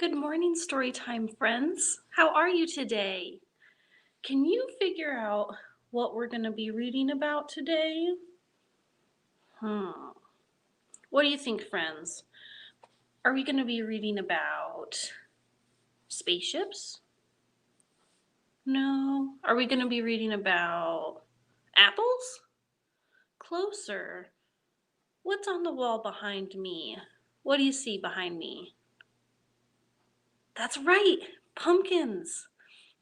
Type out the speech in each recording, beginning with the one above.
Good morning, Storytime friends. How are you today? Can you figure out what we're going to be reading about today? What do you think, friends? Are we going to be reading about spaceships? No. Are we going to be reading about apples? Closer. What's on the wall behind me? What do you see behind me? That's right, pumpkins.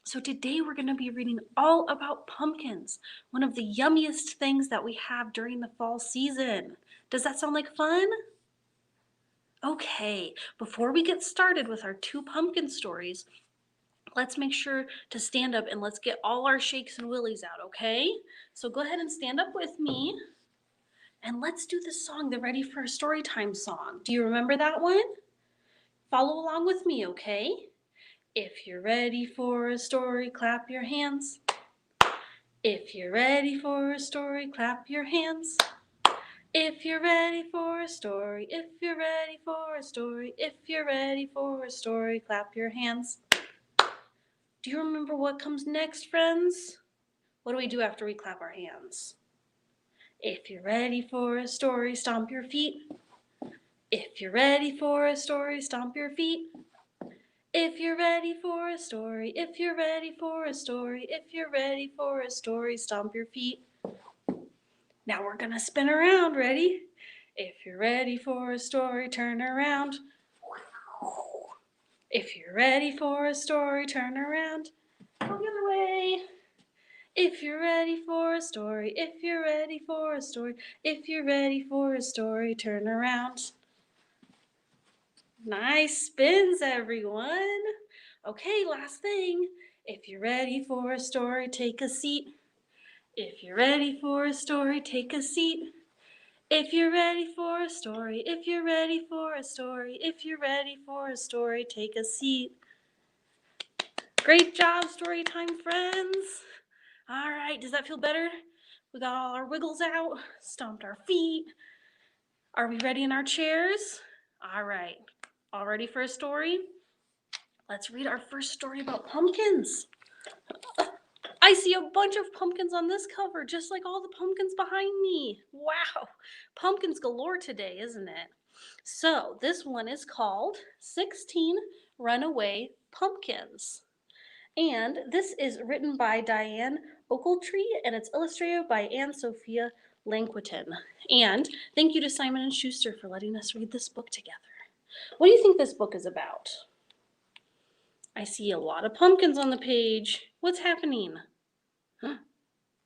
So today we're going to be reading all about pumpkins, one of the yummiest things that we have during the fall season. Does that sound like fun? Okay, before we get started with our two pumpkin stories, let's make sure to stand up and let's get all our shakes and willies out, okay? So go ahead and stand up with me and let's do the song, the Ready for a Story Time song. Do you remember that one? Follow along with me, okay? If you're ready for a story, clap your hands. If you're ready for a story, clap your hands. If you're ready for a story, if you're ready for a story, if you're ready for a story, clap your hands. Do you remember what comes next, friends? What do we do after we clap our hands? If you're ready for a story, stomp your feet. If you're ready for a story, stomp your feet. If you're ready for a story, if you're ready for a story, if you're ready for a story, stomp your feet. Now we're gonna spin around, ready? If you're ready for a story, turn around. If you're ready for a story, turn around. Go the other way. If you're ready for a story, if you're ready for a story, if you're ready for a story, turn around. Nice spins, everyone. Okay, last thing. If you're ready for a story, take a seat. If you're ready for a story, take a seat. If you're ready for a story, if you're ready for a story, if you're ready for a story, take a seat. Great job, Storytime friends. All right, does that feel better? We got all our wiggles out, stomped our feet. Are we ready in our chairs? All right, all ready for a story? Let's read our first story about pumpkins. I see a bunch of pumpkins on this cover, just like all the pumpkins behind me. Wow, pumpkins galore today, isn't it? So this one is called 16 Runaway Pumpkins. And this is written by Diane Ochiltree and it's illustrated by Anne Sophia Lanquetin. And thank you to Simon & Schuster for letting us read this book together. What do you think this book is about? I see a lot of pumpkins on the page. What's happening?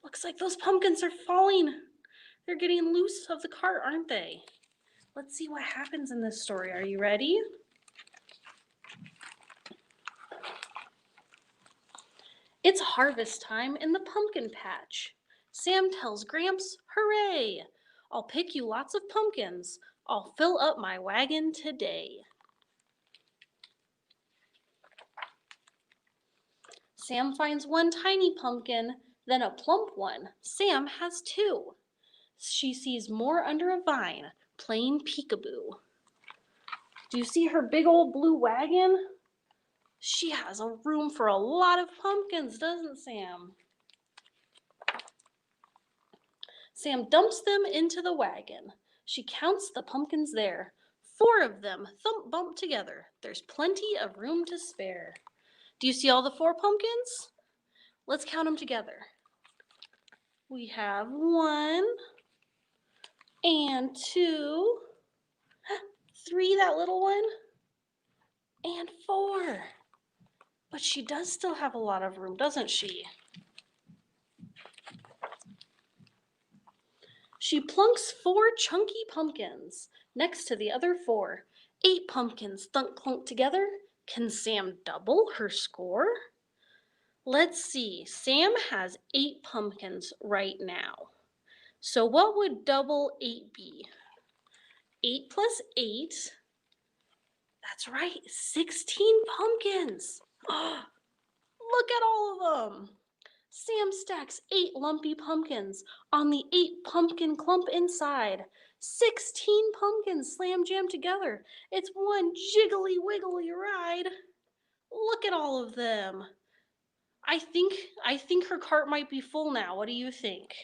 Looks like those pumpkins are falling. They're getting loose of the cart, aren't they? Let's see what happens in this story. Are you ready? It's harvest time in the pumpkin patch. Sam tells Gramps, "Hooray! I'll pick you lots of pumpkins. I'll fill up my wagon today." Sam finds one tiny pumpkin, then a plump one. Sam has two. She sees more under a vine, playing peekaboo. Do you see her big old blue wagon? She has a room for a lot of pumpkins, doesn't Sam? Sam dumps them into the wagon. She counts the pumpkins there. 4 of them thump bump together. There's plenty of room to spare. Do you see all the 4 pumpkins? Let's count them together. We have 1 and 2, 3, that little one, and 4. But she does still have a lot of room, doesn't she? She plunks 4 chunky pumpkins next to the other 4. 8 pumpkins thunk clunk together. Can Sam double her score? Let's see. Sam has 8 pumpkins right now. So what would double 8 be? 8 plus 8. That's right, 16 pumpkins. Oh, look at all of them. Sam stacks 8 lumpy pumpkins on the 8 pumpkin clump inside. 16 pumpkins slam jammed together. It's one jiggly wiggly ride. Look at all of them. I think her cart might be full now. What do you think?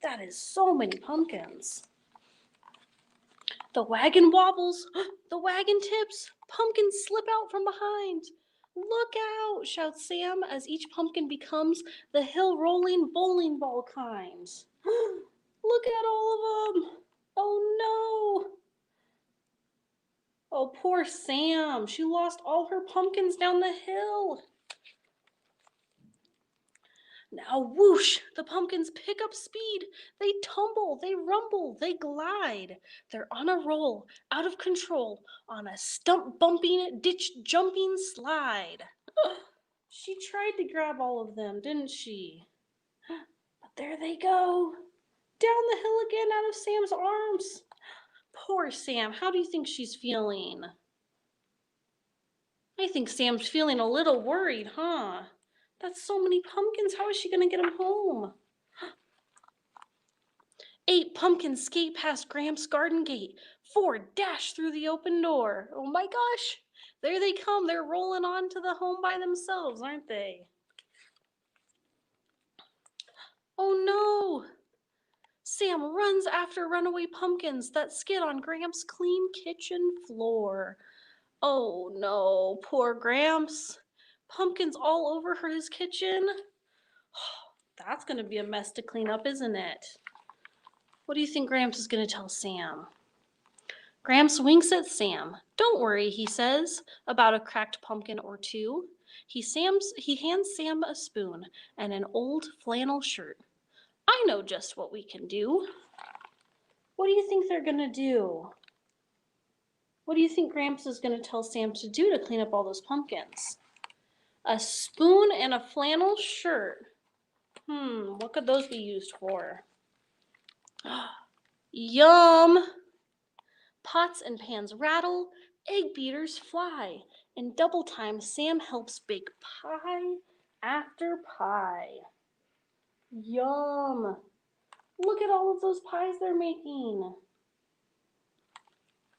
That is so many pumpkins. The wagon wobbles, the wagon tips, pumpkins slip out from behind. Look out, shouts Sam as each pumpkin becomes the hill rolling bowling ball kind. Look at all of them. Oh no. Oh, poor Sam. She lost all her pumpkins down the hill. Now whoosh, the pumpkins pick up speed. They tumble, they rumble, they glide. They're on a roll, out of control, on a stump bumping, ditch jumping slide. She tried to grab all of them, didn't she? But there they go, down the hill again out of Sam's arms. Poor Sam, how do you think she's feeling? I think Sam's feeling a little worried, huh? That's so many pumpkins. How is she going to get them home? 8 pumpkins skate past Gramps' garden gate. 4 dash through the open door. Oh my gosh. There they come. They're rolling on to the home by themselves, aren't they? Oh no. Sam runs after runaway pumpkins that skid on Gramps' clean kitchen floor. Oh no, poor Gramps. Pumpkins all over his kitchen. That's going to be a mess to clean up, isn't it? What do you think Gramps is going to tell Sam? Gramps winks at Sam. Don't worry, he says, about a cracked pumpkin or two. He hands Sam a spoon and an old flannel shirt. I know just what we can do. What do you think they're going to do? What do you think Gramps is going to tell Sam to do to clean up all those pumpkins? A spoon and a flannel shirt. What could those be used for? Yum! Pots and pans rattle, egg beaters fly. In double time, Sam helps bake pie after pie. Yum! Look at all of those pies they're making.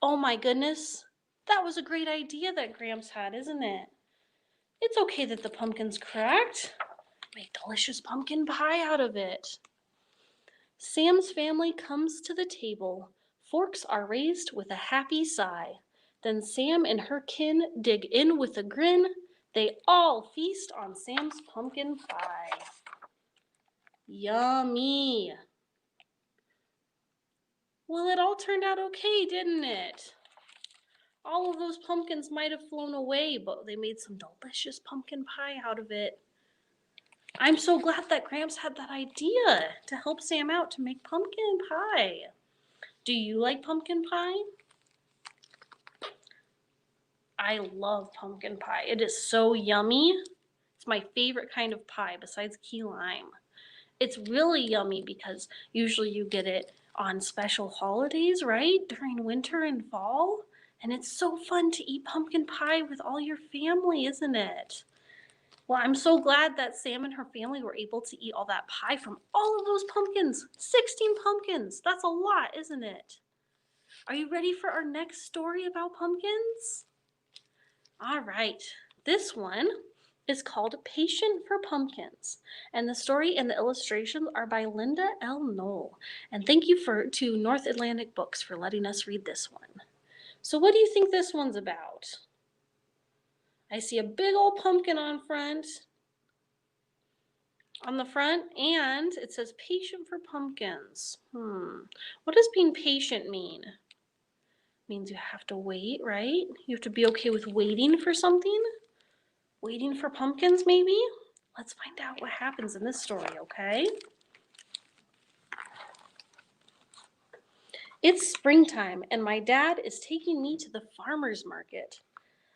Oh my goodness, that was a great idea that Gramps had, isn't it? It's okay that the pumpkin's cracked. Make delicious pumpkin pie out of it. Sam's family comes to the table. Forks are raised with a happy sigh. Then Sam and her kin dig in with a grin. They all feast on Sam's pumpkin pie. Yummy. Well, it all turned out okay, didn't it? All of those pumpkins might have flown away, but they made some delicious pumpkin pie out of it. I'm so glad that Gramps had that idea to help Sam out to make pumpkin pie. Do you like pumpkin pie? I love pumpkin pie. It is so yummy. It's my favorite kind of pie besides key lime. It's really yummy because usually you get it on special holidays, right? During winter and fall. And it's so fun to eat pumpkin pie with all your family, isn't it? Well, I'm so glad that Sam and her family were able to eat all that pie from all of those pumpkins. 16 pumpkins. That's a lot, isn't it? Are you ready for our next story about pumpkins? All right. This one is called Patient for Pumpkins. And the story and the illustrations are by Linda L. Knoll. And thank you to North Atlantic Books for letting us read this one. So what do you think this one's about? I see a big old pumpkin on the front, and it says Patient for Pumpkins. What does being patient mean? It means you have to wait, right? You have to be okay with waiting for something? Waiting for pumpkins, maybe? Let's find out what happens in this story, okay? It's springtime, and my dad is taking me to the farmer's market.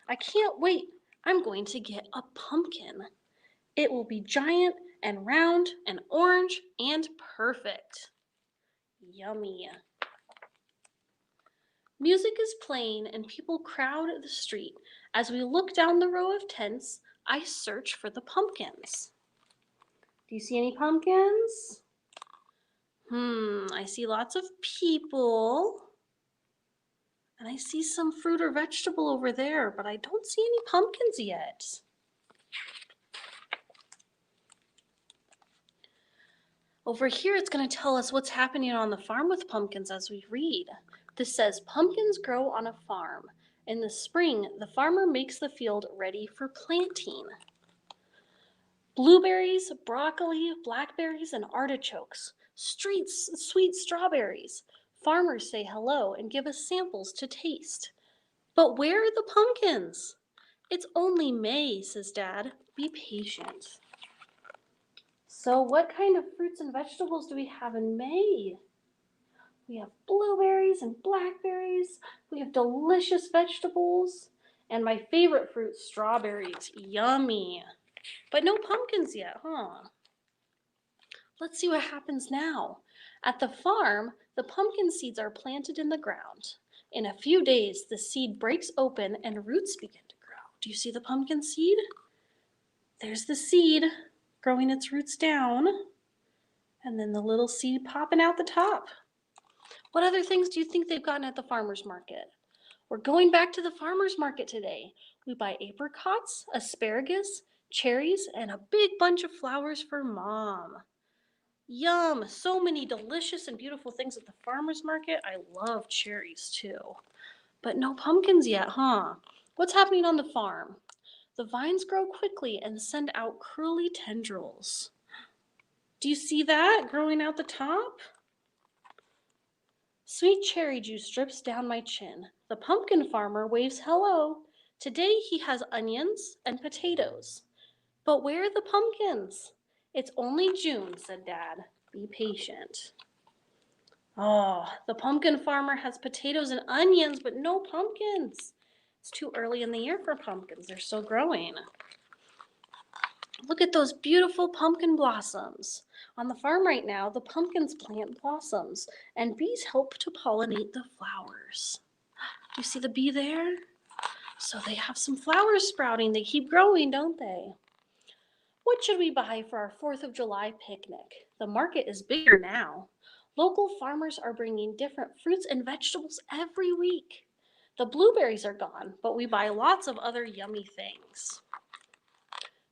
I can't wait. I'm going to get a pumpkin. It will be giant and round and orange and perfect. Yummy. Music is playing and people crowd the street. As we look down the row of tents, I search for the pumpkins. Do you see any pumpkins? I see lots of people. And I see some fruit or vegetable over there, but I don't see any pumpkins yet. Over here, it's going to tell us what's happening on the farm with pumpkins as we read. This says, pumpkins grow on a farm. In the spring, the farmer makes the field ready for planting. Blueberries, broccoli, blackberries, and artichokes. Streets, sweet strawberries. Farmers say hello and give us samples to taste. But where are the pumpkins? It's only May, says Dad. Be patient. So what kind of fruits and vegetables do we have in May? We have blueberries and blackberries. We have delicious vegetables. And my favorite fruit, strawberries. Yummy. But no pumpkins yet, huh? Let's see what happens now. At the farm, the pumpkin seeds are planted in the ground. In a few days, the seed breaks open and roots begin to grow. Do you see the pumpkin seed? There's the seed growing its roots down, and then the little seed popping out the top. What other things do you think they've gotten at the farmer's market? We're going back to the farmer's market today. We buy apricots, asparagus, cherries, and a big bunch of flowers for Mom. Yum! So many delicious and beautiful things at the farmer's market. I love cherries too. But no pumpkins yet, huh? What's happening on the farm? The vines grow quickly and send out curly tendrils. Do you see that growing out the top? Sweet cherry juice drips down my chin. The pumpkin farmer waves hello. Today he has onions and potatoes. But where are the pumpkins? It's only June, said Dad. Be patient. Oh, the pumpkin farmer has potatoes and onions, but no pumpkins. It's too early in the year for pumpkins. They're still growing. Look at those beautiful pumpkin blossoms. On the farm right now, the pumpkins plant blossoms, and bees help to pollinate the flowers. You see the bee there? So they have some flowers sprouting. They keep growing, don't they? What should we buy for our 4th of July picnic? The market is bigger now. Local farmers are bringing different fruits and vegetables every week. The blueberries are gone, but we buy lots of other yummy things.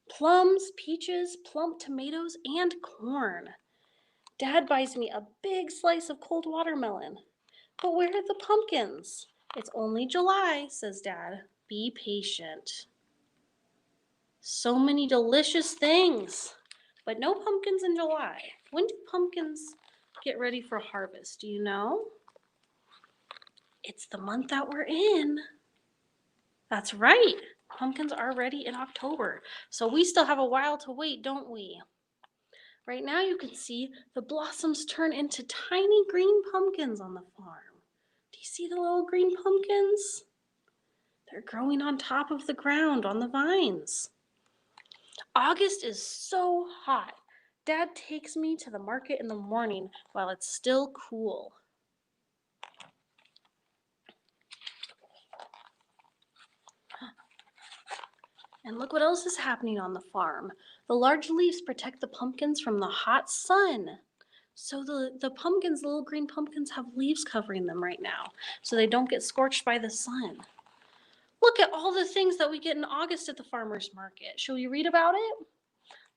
Plums, peaches, plump tomatoes, and corn. Dad buys me a big slice of cold watermelon. But where are the pumpkins? It's only July, says Dad. Be patient. So many delicious things, but no pumpkins in July. When do pumpkins get ready for harvest? Do you know? It's the month that we're in. That's right. Pumpkins are ready in October. So we still have a while to wait, don't we? Right now you can see the blossoms turn into tiny green pumpkins on the farm. Do you see the little green pumpkins? They're growing on top of the ground on the vines. August is so hot. Dad takes me to the market in the morning while it's still cool. And look what else is happening on the farm. The large leaves protect the pumpkins from the hot sun. So the pumpkins, the little green pumpkins, have leaves covering them right now so they don't get scorched by the sun. Look at all the things that we get in August at the farmer's market. Shall we read about it?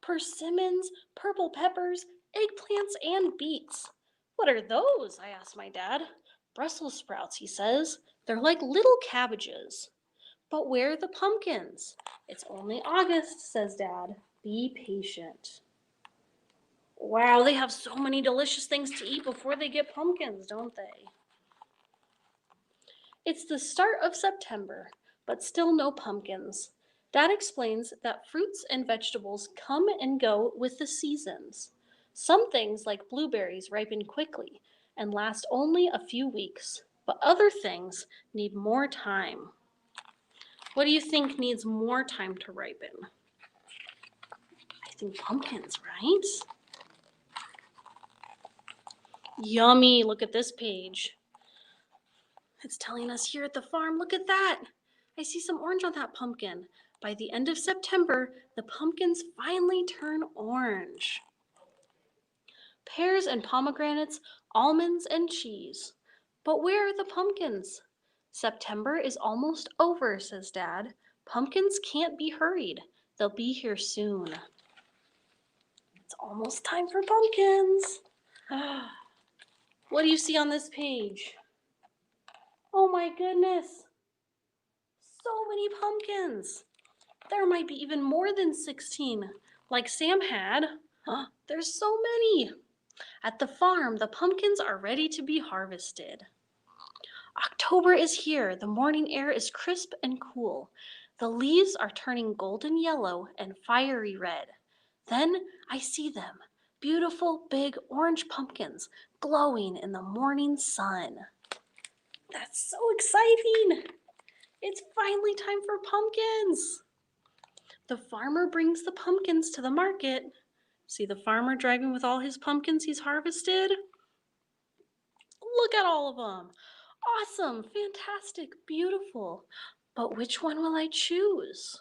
Persimmons, purple peppers, eggplants, and beets. What are those? I asked my dad. Brussels sprouts, he says. They're like little cabbages. But where are the pumpkins? It's only August, says Dad. Be patient. Wow, they have so many delicious things to eat before they get pumpkins, don't they? It's the start of September, but still no pumpkins. Dad explains that fruits and vegetables come and go with the seasons. Some things, like blueberries, ripen quickly and last only a few weeks, but other things need more time. What do you think needs more time to ripen? I think pumpkins, right? Yummy, look at this page. It's telling us here at the farm, look at that. I see some orange on that pumpkin. By the end of September, the pumpkins finally turn orange. Pears and pomegranates, almonds and cheese. But where are the pumpkins? September is almost over, says Dad. Pumpkins can't be hurried. They'll be here soon. It's almost time for pumpkins. What do you see on this page? Oh my goodness. So many pumpkins. There might be even more than 16, like Sam had. There's so many. At the farm, the pumpkins are ready to be harvested. October is here. The morning air is crisp and cool. The leaves are turning golden yellow and fiery red. Then I see them, beautiful big orange pumpkins glowing in the morning sun. That's so exciting. It's finally time for pumpkins. The farmer brings the pumpkins to the market. See the farmer driving with all his pumpkins he's harvested? Look at all of them. Awesome, fantastic, beautiful. But which one will I choose?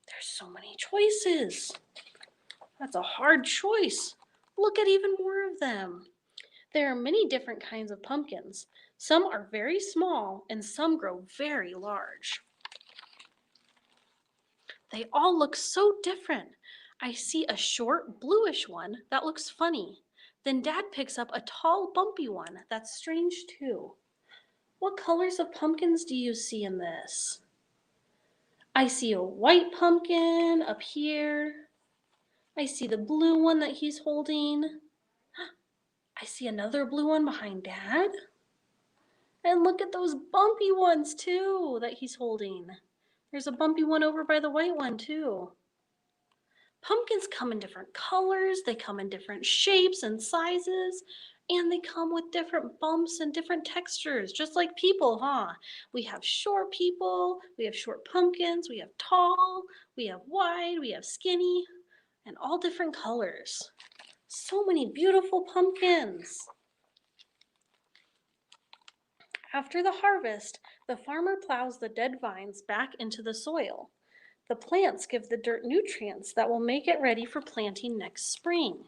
There's so many choices. That's a hard choice. Look at even more of them. There are many different kinds of pumpkins. Some are very small and some grow very large. They all look so different. I see a short bluish one that looks funny. Then Dad picks up a tall bumpy one that's strange too. What colors of pumpkins do you see in this? I see a white pumpkin up here. I see the blue one that he's holding. I see another blue one behind Dad. And look at those bumpy ones too that he's holding. There's a bumpy one over by the white one too. Pumpkins come in different colors, they come in different shapes and sizes, and they come with different bumps and different textures, just like people, huh? We have short people, we have short pumpkins, we have tall, we have wide, we have skinny, and all different colors. So many beautiful pumpkins. After the harvest, the farmer plows the dead vines back into the soil. The plants give the dirt nutrients that will make it ready for planting next spring.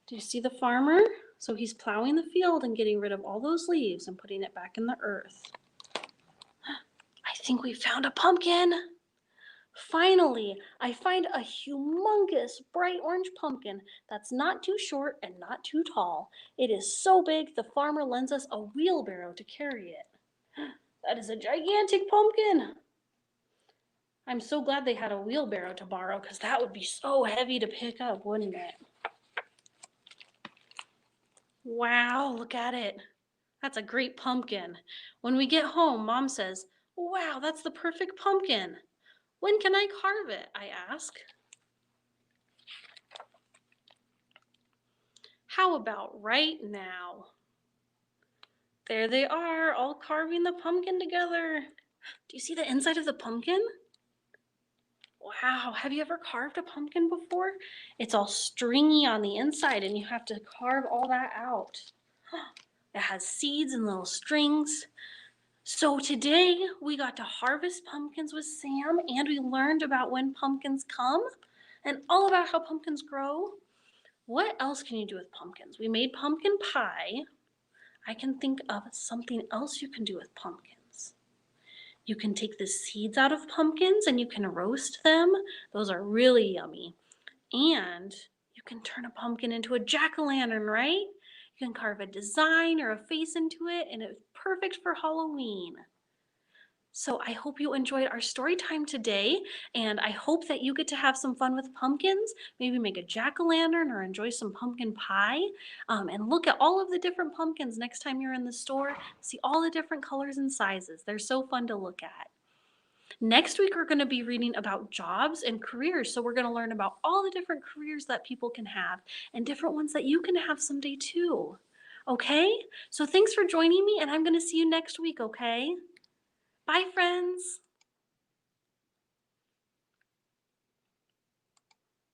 Do you see the farmer? So he's plowing the field and getting rid of all those leaves and putting it back in the earth. I think we found a pumpkin. Finally, I find a humongous bright orange pumpkin that's not too short and not too tall. It is so big the farmer lends us a wheelbarrow to carry it. That is a gigantic pumpkin. I'm so glad they had a wheelbarrow to borrow because that would be so heavy to pick up, wouldn't it? Wow, look at it. That's a great pumpkin. When we get home, Mom says, "Wow, that's the perfect pumpkin. When can I carve it?" I ask. How about right now? There they are, all carving the pumpkin together. Do you see the inside of the pumpkin? Wow, have you ever carved a pumpkin before? It's all stringy on the inside and you have to carve all that out. It has seeds and little strings. So today we got to harvest pumpkins with Sam and we learned about when pumpkins come and all about how pumpkins grow. What else can you do with pumpkins? We made pumpkin pie. I can think of something else you can do with pumpkins. You can take the seeds out of pumpkins and you can roast them. Those are really yummy. And you can turn a pumpkin into a jack-o'-lantern, right? You can carve a design or a face into it and it's perfect for Halloween. So I hope you enjoyed our story time today, and I hope that you get to have some fun with pumpkins, maybe make a jack-o'-lantern or enjoy some pumpkin pie, and look at all of the different pumpkins next time you're in the store. See all the different colors and sizes. They're so fun to look at. Next week, we're going to be reading about jobs and careers. So we're going to learn about all the different careers that people can have and different ones that you can have someday too. Okay? So thanks for joining me, and I'm going to see you next week, okay? Bye, friends.